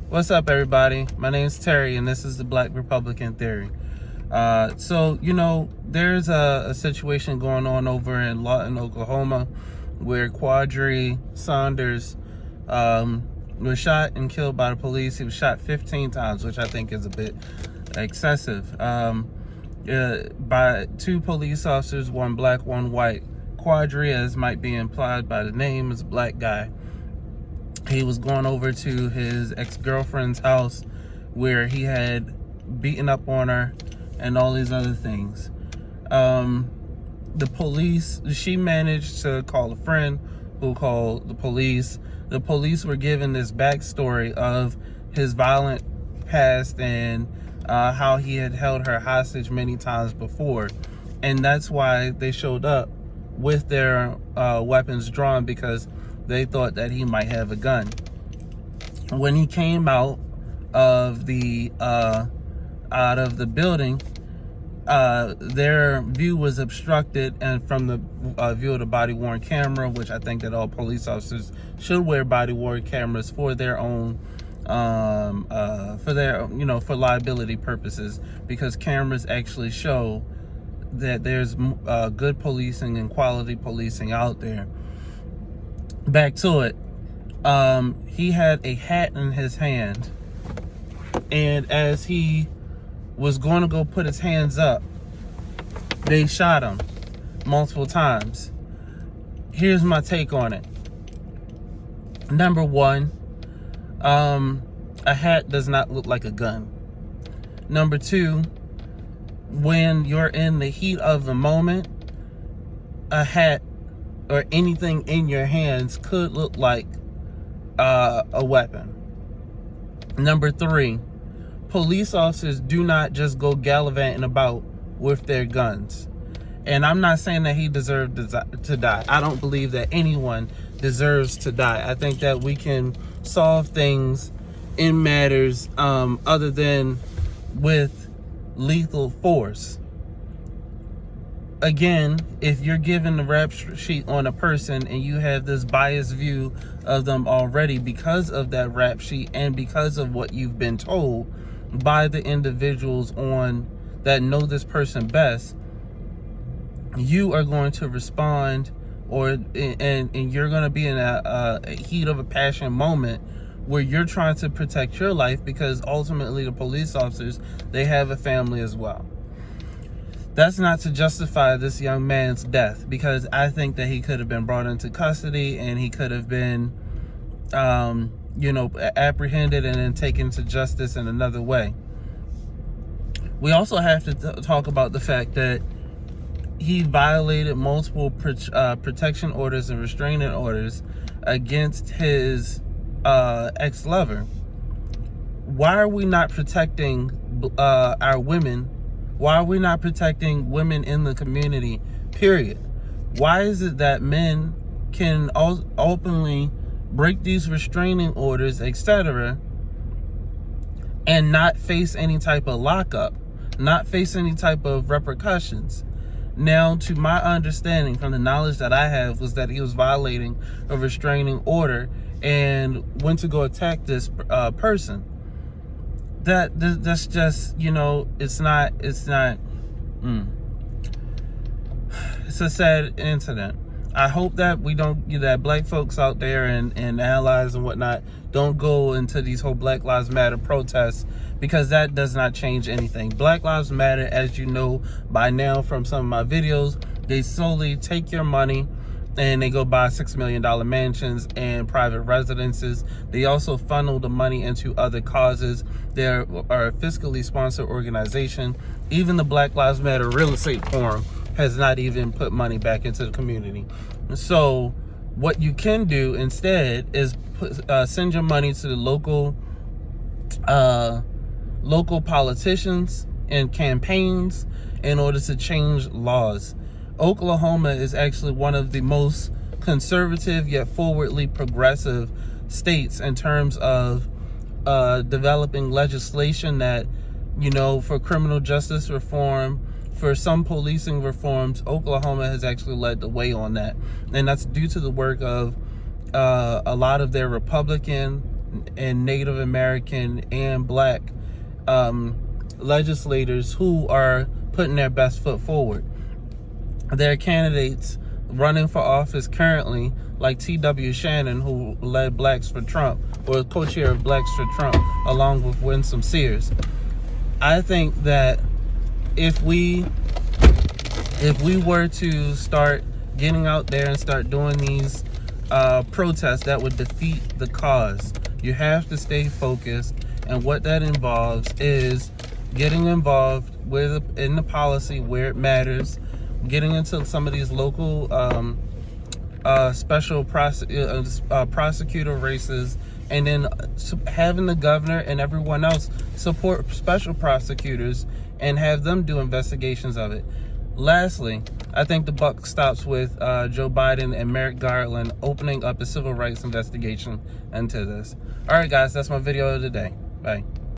What's up, everybody? My name's Terry, and this is the Black Republican Theory. There's a situation going on over in Lawton, Oklahoma, where Quadry Sanders was shot and killed by the police. He was shot 15 times, which I think is a bit excessive, by two police officers, one black, one white. Quadry, as might be implied by the name, is a black guy. He was going over to his ex-girlfriend's house where he had beaten up on her and all these other things. The police, she managed to call a friend who called the police. The police were given this backstory of his violent past and how he had held her hostage many times before. And that's why they showed up with their weapons drawn, because they thought that he might have a gun. When he came out of the building, their view was obstructed, and from the view of the body-worn camera, which I think that all police officers should wear body-worn cameras for their own, for liability purposes, because cameras actually show that there's good policing and quality policing out there. Back to it. He had a hat in his hand, and as he was going to go put his hands up, they shot him multiple times. Here's my take on it. Number one, a hat does not look like a gun. Number two, when you're in the heat of the moment, a hat or anything in your hands could look like a weapon. Number three, police officers do not just go gallivanting about with their guns. And I'm not saying that he deserved to die. I don't believe that anyone deserves to die. I think that we can solve things in matters other than with lethal force. Again, if you're given the rap sheet on a person and you have this biased view of them already because of that rap sheet and because of what you've been told by the individuals on that know this person best, you are going to respond, and you're going to be in a heat of a passion moment where you're trying to protect your life, because ultimately the police officers, they have a family as well. That's not to justify this young man's death, because I think that he could have been brought into custody and he could have been, apprehended and then taken to justice in another way. We also have to talk about the fact that he violated multiple protection orders and restraining orders against his ex-lover. Why are we not protecting our women? Why are we not protecting women in the community, period? Why is it that men can openly break these restraining orders, etc., and not face any type of lockup, not face any type of repercussions? Now, to my understanding, from the knowledge that I have, was that he was violating a restraining order and went to go attack this person. That's just, it's a sad incident. I hope that we don't, that black folks out there and allies and whatnot don't go into these whole Black Lives Matter protests, because that does not change anything. Black Lives Matter, as you know by now from some of my videos, they solely take your money and they go buy $6 million mansions and private residences. They also funnel the money into other causes. They are a fiscally sponsored organization. Even the Black Lives Matter Real Estate Forum has not even put money back into the community. So what you can do instead is send your money to the local politicians and campaigns in order to change laws. Oklahoma is actually one of the most conservative yet forwardly progressive states in terms of developing legislation that, for criminal justice reform, for some policing reforms. Oklahoma has actually led the way on that. And that's due to the work of a lot of their Republican and Native American and Black legislators who are putting their best foot forward. There are candidates running for office currently, like T.W. Shannon, who led Blacks for Trump, or co-chair of Blacks for Trump, along with Winsome Sears. I think that if we were to start getting out there and start doing these protests, that would defeat the cause. You have to stay focused, and what that involves is getting involved in the policy where it matters, getting into some of these local special prosecutor races, and then having the governor and everyone else support special prosecutors and have them do investigations of it. Lastly, I think the buck stops with Joe Biden and Merrick Garland opening up a civil rights investigation into this. All right, guys, that's my video of the day. Bye.